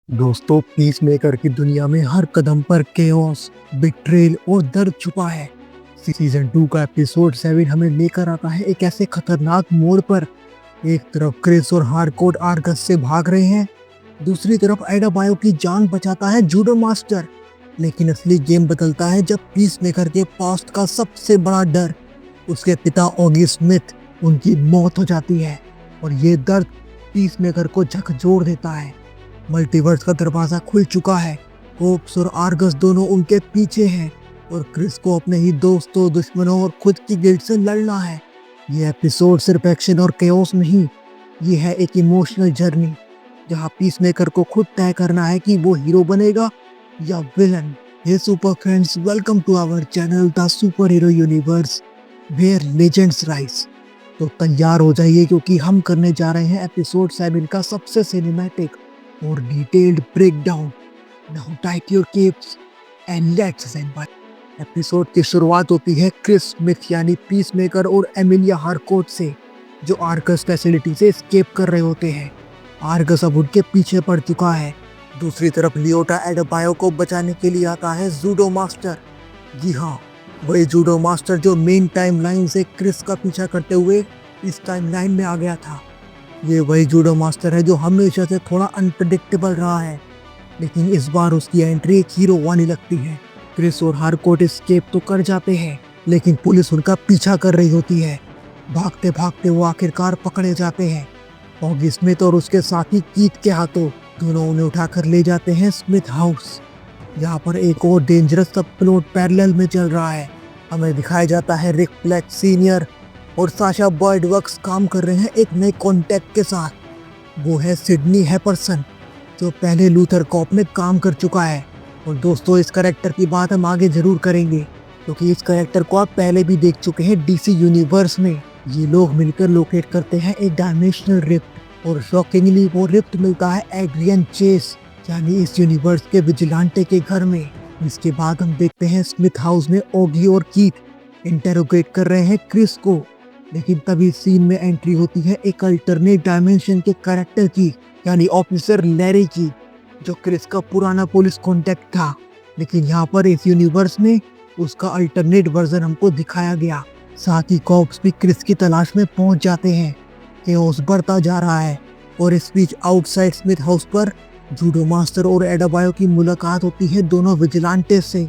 दोस्तों, peace maker की दुनिया में हर कदम पर केओस, बिट्रेल और दर्द छुपा है। सीजन 2 का एपिसोड 7 हमें लेकर आता है एक ऐसे खतरनाक मोड़ पर। एक तरफ क्रिस और हार्डकोर आर्गस से भाग रहे हैं, दूसरी तरफ एडाबायो की जान बचाता है जूडो मास्टर। लेकिन असली गेम बदलता है जब पीस मेकर के पास्ट का सबसे बड़ा डर, उसके पिता ऑगी स्मिथ, उनकी मौत हो जाती है। और ये दर्द पीस मेकर को झकझोर देता है। मल्टीवर्स का दरवाजा खुल चुका है। कोप्स और आर्गस दोनों उनके पीछे हैं और क्रिस को अपने ही दोस्तों, दुश्मनों और खुद की गिल्ड से लड़ना है। ये एपिसोड सिर्फ एक्शन और केओस नहीं, ये है एक इमोशनल जर्नी जहाँ पीसमेकर को खुद तय करना है कि वो हीरो बनेगा या villain. Hey super friends, welcome to our channel the super hero universe where legends rise. तो तैयार हो जाइए क्योंकि हम करने जा रहे हैं एपिसोड 7 का सबसे सिनेमैटिक और detailed breakdown. Now tight your keeps and let's assemble. Episode की शुरुआत होती है क्रिस स्मिथ यानी पीसमेकर और एमिलिया हार्कोर्ट से, जो आर्गस फैसिलिटी से एस्केप कर रहे होते हैं। आर्गस अब उनके पीछे पड़ चुका है। दूसरी तरफ लियोटा एडाबायो को बचाने के लिए आता है जूडो मास्टर। जी हाँ, वही जूडो मास्टर जो मेन टाइमलाइन से क्रिस का पीछा करते हुए इस टाइमलाइन में आ गया था। ये वही जूडो मास्टर है जो हमेशा से थोड़ा अनप्रेडिक्टेबल रहा है, लेकिन इस बार उसकी एंट्री एक हीरो वाली लगती है। क्रिस और हार्कोर्ट एस्केप तो कर जाते हैं, लेकिन पुलिस उनका पीछा कर रही होती है। भागते भागते वो आखिरकार पकड़े जाते हैं। ऑगी स्मिथ और उसके साथी कीथ के हाथों दोनों उन्हें उठाकर ले जाते हैं स्मिथ हाउस। यहाँ पर एक और डेंजरस सब प्लॉट पैरेलल में चल रहा है। हमें दिखाया जाता है रिक फ्लेक्स सीनियर और साशा बॉयड वर्क्स काम कर रहे हैं एक नए कॉन्टैक्ट के साथ। वो है सिडनी हैपर्सन, जो पहले लूथर कॉप में काम कर चुका है। और दोस्तों, इस कैरेक्टर की बात हम आगे जरूर करेंगे क्योंकि इस कैरेक्टर को आप पहले भी देख चुके हैं डीसी यूनिवर्स में। ये लोग मिलकर लोकेट करते हैं एक डायमेंशनल रिफ्ट और शॉकिंगली वो रिफ्ट मिलता है एड्रियन चेस यानी इस यूनिवर्स के विजिलेंटे के घर में। इसके बाद हम देखते हैं स्मिथ हाउस में ओगी और कीथ इंटेरोगेट कर रहे हैं क्रिस को। लेकिन तभी सीन में एंट्री होती है एक अल्टरनेट डायमेंशन के कैरेक्टर की यानी ऑफिसर लैरी की, जो क्रिस का पुराना पुलिस कांटेक्ट था। लेकिन यहाँ पर इस यूनिवर्स में उसका अल्टरनेट वर्जन हमको दिखाया गया। साथ ही कॉप्स भी क्रिस की तलाश में पहुंच जाते हैं। केओस बढ़ता जा रहा है और इस बीच आउटसाइड स्मिथ हाउस पर जूडो मास्टर और एडाबायो की मुलाकात होती है दोनों विजिलेंटे से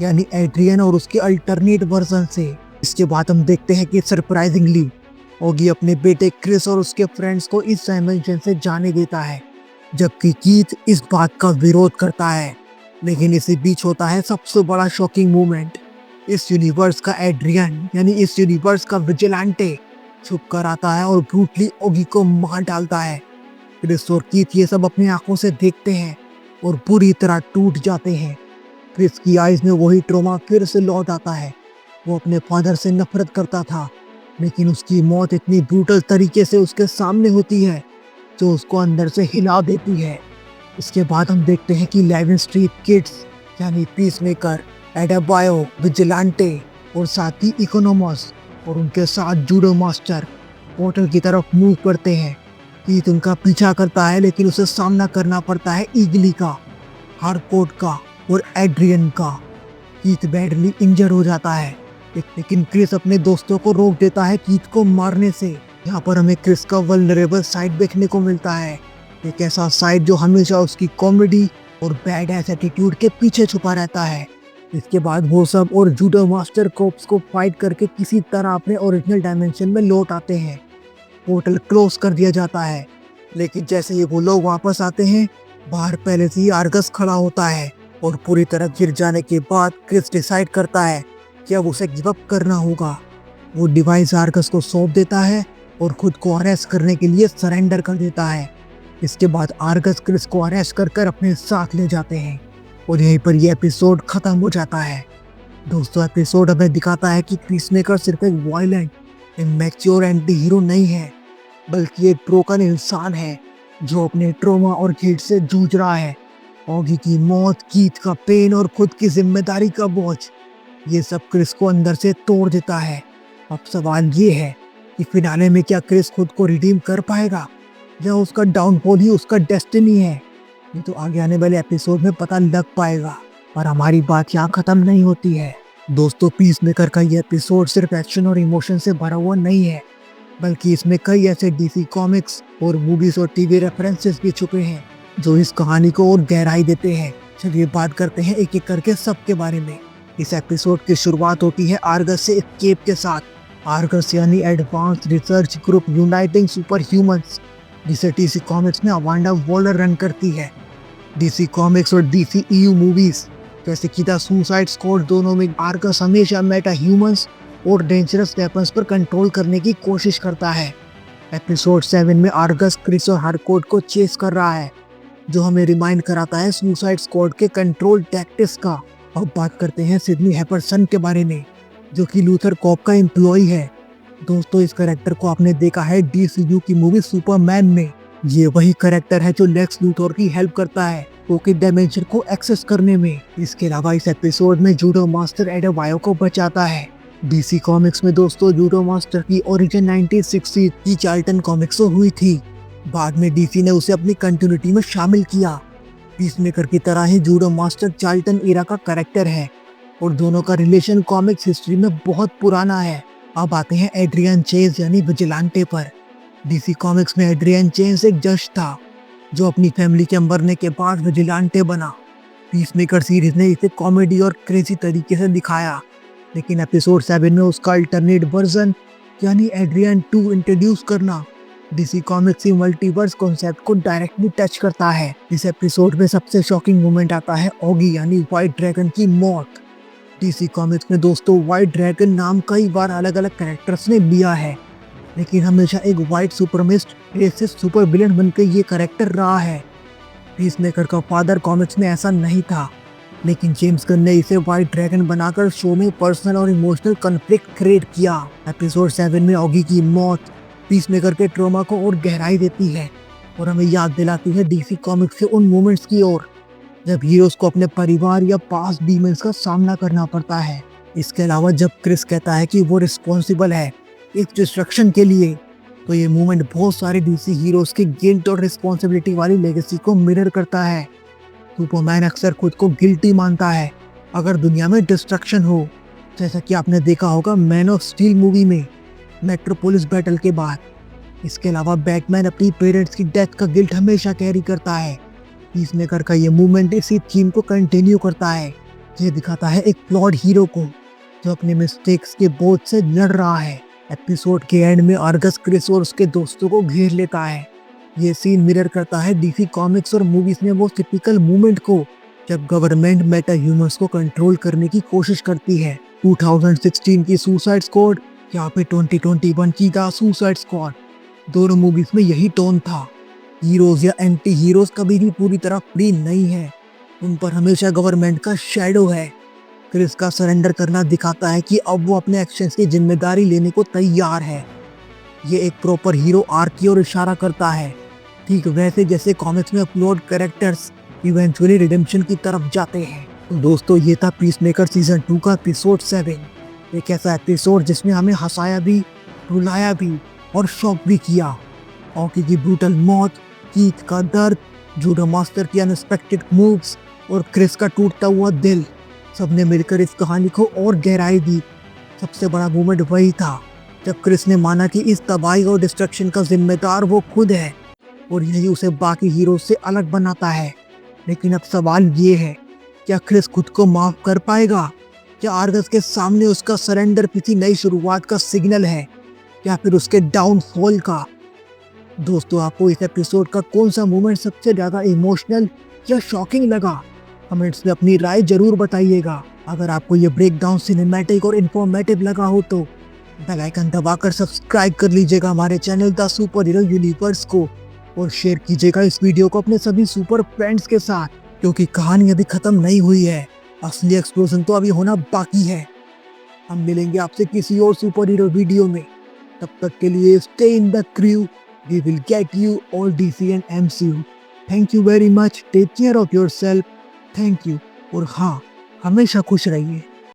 यानी एड्रियन और उसके अल्टरनेट वर्जन से। इसके बाद हम देखते हैं कि सरप्राइजिंगली ओगी अपने बेटे क्रिस और उसके फ्रेंड्स को इस डायमेंशन से जाने देता है, जबकि कीथ इस बात का विरोध करता है। लेकिन इसी बीच होता है सबसे बड़ा शॉकिंग मोमेंट। इस यूनिवर्स का एड्रियन यानी इस यूनिवर्स का विजिलेंटे छुप कर आता है और ब्रूटली ओगी को मार डालता है। क्रिस और कीथ ये सब अपनी आंखों से देखते हैं और बुरी तरह टूट जाते हैं। क्रिस की आइज में वही ट्रॉमा फिर से लौट आता है। वो अपने फादर से नफरत करता था, लेकिन उसकी मौत इतनी ब्रूटल तरीके से उसके सामने होती है जो उसको अंदर से हिला देती है। इसके बाद हम देखते हैं कि लेवन स्ट्रीट किड्स यानी पीसमेकर, एडाबायो, विजिलेंटे और साथी इकोनोमस और उनके साथ जूडो मास्टर पोर्टल की तरफ मूव करते हैं। कीथ उनका पीछा करता है, लेकिन उसे सामना करना पड़ता है ईगली का, हार्कोर्ट का और एड्रियन का। कीथ बैडली इंजर हो जाता है, लेकिन क्रिस अपने दोस्तों को रोक देता है कीथ को मारने से। यहाँ पर हमें क्रिस का वल्नरेबल साइड देखने को मिलता है, एक ऐसा साइड जो हमेशा उसकी कॉमेडी और बैड एस एटीट्यूड के पीछे छुपा रहता है। इसके बाद वो सब और जूडो मास्टर कोप्स को फाइट करके किसी तरह अपने ओरिजिनल डायमेंशन में लौट आते हैं। पोर्टल क्लोज कर दिया जाता है, लेकिन जैसे ही वो लोग वापस आते हैं, बाहर पहले से ही आर्गस खड़ा होता है और पूरी तरह गिर जाने के बाद क्रिस डिसाइड करता है कि अब उसे गिव अप करना होगा। वो डिवाइस आर्गस को सौंप देता है और खुद को अरेस्ट करने के लिए सरेंडर कर देता है। इसके बाद आर्गस क्रिस को अरेस्ट कर अपने साथ ले जाते हैं और यहीं पर यह एपिसोड खत्म हो जाता है। दोस्तों, एपिसोड हमें दिखाता है कि पीसमेकर सिर्फ एक वायलेंट, मैच्योर एंटी हीरो नहीं है, बल्कि एक ब्रोकन इंसान है जो अपने ट्रॉमा और गिल्ट से जूझ रहा है। ऑगी की मौत, कीथ का पेन और खुद की जिम्मेदारी का बोझ, ये सब क्रिस को अंदर से तोड़ देता है। अब सवाल ये है कि फिनाले में क्या क्रिस खुद को रिडीम कर पाएगा या उसका डाउनफॉल ही उसका डेस्टिनी है। ये तो आगे आने वाले एपिसोड में पता लग पाएगा। पर हमारी बात यहाँ खत्म नहीं होती है दोस्तों। पीस मेकर का ये एपिसोड सिर्फ एक्शन और इमोशन से भरा हुआ नहीं है, बल्कि इसमें कई ऐसे डीसी कॉमिक्स और मूवीज और टीवी रेफरेंसेस भी छुपे हैं जो इस कहानी को और गहराई देते हैं। चलिए बात करते हैं एक एक करके सबके बारे में। इस एपिसोड की शुरुआत होती है आर्गस से एस्केप के साथ। आर्गस यानी advance research group uniting super humans, जिसे डीसी कॉमिक्स में अमांडा वॉलर रन करती है। डीसी कॉमिक्स और डीसी ईयू मूवीज जैसे कि द सुसाइड स्क्वाड, दोनों में आर्गस हमेशा मेटा ह्यूमंस और डेंजरस वेपन्स पर कंट्रोल करने की कोशिश करता है। एपिसोड 7 में आर्गस क्रिस और हार्कोर्ट को चेस कर रहा है, जो हमें रिमाइंड कराता है सुसाइड स्क्वाड के कंट्रोल टैक्टिक्स का। अब बात करते हैं सिडनी हैपर्सन के बारे में, जो कि लूथर कॉप का एम्प्लॉय है। दोस्तों इस कैरेक्टर को आपने देखा है डीसीयू की मूवी सुपरमैन में। ये वही कैरेक्टर है जो लेक्स लूथर की हेल्प करता है पॉकेट डायमेंशन को एक्सेस करने में। इसके अलावा इस एपिसोड में जूडो मास्टर एडवायो को बचाता है। डीसी कॉमिक्स में दोस्तों जूडो मास्टर की ओरिजिन 1960 की चार्ल्टन कॉमिक्स से हुई थी। बाद में डीसी ने उसे अपनी कंटिन्यूटी में शामिल किया। पीसमेकर की तरह ही जूडो मास्टर चार्ल्टन एरा का कैरेक्टर है और दोनों का रिलेशन कॉमिक्स हिस्ट्री में बहुत पुराना है। अब आते हैं एड्रियन चेज यानी विजिलेंटे पर। डीसी कॉमिक्स में एड्रियन चेज एक जज था जो अपनी फैमिली के मरने के बाद विजिलेंटे बना। पीसमेकर सीरीज ने इसे कॉमेडी और क्रेजी तरीके से दिखाया, लेकिन एपिसोड 7 में उसका अल्टरनेट वर्जन यानी एड्रियन 2 इंट्रोड्यूस करना डीसी कॉमिक्स की मल्टीवर्स कॉन्सेप्ट को डायरेक्टली टच करता है। इस एपिसोड में सबसे शॉकिंग मोमेंट आता है ऑगी यानी व्हाइट ड्रैगन की मौत। डीसी कॉमिक्स में दोस्तों व्हाइट ड्रैगन नाम कई बार अलग अलग कैरेक्टर्स ने लिया है, लेकिन हमेशा एक व्हाइट सुपरमिस्ट रेसिस्ट सुपर विलेन बनकर ये कैरेक्टर रहा है। पीसमेकर का फादर कॉमिक्स में ऐसा नहीं था, लेकिन जेम्स गन ने इसे व्हाइट ड्रैगन बनाकर शो में पर्सनल और इमोशनल कॉन्फ्लिक्ट क्रिएट किया। एपिसोड 7 में ऑगी की मौत पीसमेकर के ट्रॉमा को और गहराई देती है और हमें याद दिलाती है डीसी कॉमिक्स के उन मोमेंट्स की ओर जब हीरोज को अपने परिवार या पास्ट डीमंस का सामना करना पड़ता है। इसके अलावा जब क्रिस कहता है कि वो रिस्पॉन्सिबल है इस डिस्ट्रक्शन के लिए, तो ये मूवमेंट बहुत सारे डीसी हीरोज के गिल्ट और रिस्पॉन्सिबिलिटी वाली लेगेसी को मिरर करता है। सुपरमैन अक्सर खुद को गिल्टी मानता है अगर दुनिया में डिस्ट्रक्शन हो, जैसा कि आपने देखा होगा मैन ऑफ स्टील मूवी में मेट्रोपोलिस बैटल के बाद। इसके अलावा बैटमैन अपनी पेरेंट्स की डेथ का गिल्ट हमेशा कैरी करता है। पीसमेकर का ये मूवमेंट इसी थीम को कंटिन्यू करता है। ये दिखाता है एक फ्लॉड हीरो को जो अपने मिस्टेक्स के बोझ से लड़ रहा है। एपिसोड के एंड में आर्गस क्रिस और उसके दोस्तों को घेर लेता है। ये सीन मिरर करता है डीसी कॉमिक्स और मूवीज में वो टिपिकल मूवमेंट को जब गवर्नमेंट मेटा ह्यूमंस को कंट्रोल करने की कोशिश करती है। 2016 की सुसाइड स्क्वाड या फिर 2021 की द सुसाइड स्क्वाड, दोनों मूवीज में यही टोन था। हीरोज या एंटी हीरोज कभी भी पूरी तरह फ्री नहीं है, उन पर हमेशा गवर्नमेंट का शैडो है। क्रिस का सरेंडर करना दिखाता है कि अब वो अपने एक्शंस की जिम्मेदारी लेने को तैयार है। ये एक प्रॉपर हीरो आर्क की ओर इशारा करता है, ठीक वैसे जैसे कॉमिक्स में अपलोड कैरेक्टर्स इवेंचुअली रिडेम्पशन की तरफ जाते हैं। तो दोस्तों ये था पीसमेकर सीजन 2 का एपिसोड 7। एक ऐसा एपिसोड जिसमें हमें हंसाया भी, रुलाया भी और शॉक भी किया। ऑकी की ब्रूटल मौत, कीथ का दर्द, जूडो मास्टर की अनएक्सपेक्टेड मूव्स और क्रिस का टूटता हुआ दिल, सबने मिलकर इस कहानी को और गहराई दी। सबसे बड़ा मोमेंट वही था जब क्रिस ने माना कि इस तबाही और डिस्ट्रक्शन का जिम्मेदार वो खुद है और यही उसे बाकी हीरो से अलग बनाता है। लेकिन अब सवाल ये है, क्या क्रिस खुद को माफ कर पाएगा? क्या आर्गस के सामने उसका सरेंडर किसी नई शुरुआत का सिग्नल है या फिर उसके डाउनफॉल का? दोस्तों आपको इस एपिसोड का कौन सा मोमेंट सबसे ज़्यादा इमोशनल या शॉकिंग लगा? कमेंट्स में अपनी राय जरूर बताइएगा। अगर आपको ये ब्रेकडाउन सिनेमैटिक और इन्फॉर्मेटिव लगा हो तो बेल आइकन दबाकर सब्सक्राइब कर लीजिएगा हमारे channel the super hero universe को और शेयर कीजिएगा इस वीडियो को अपने सभी सुपर फ्रेंड्स के साथ, क्योंकि कहानी अभी खत्म नहीं हुई है। असली एक्सप्लोजन तो अभी होना बाकी है। हम मिलेंगे आपसे किसी और सुपर हीरो वीडियो में। तब तक के लिए stay in the crew. We will get you all DC and MCU. Thank you very much. Take care of yourself. Thank you. और हाँ, हमेशा खुश रहिए।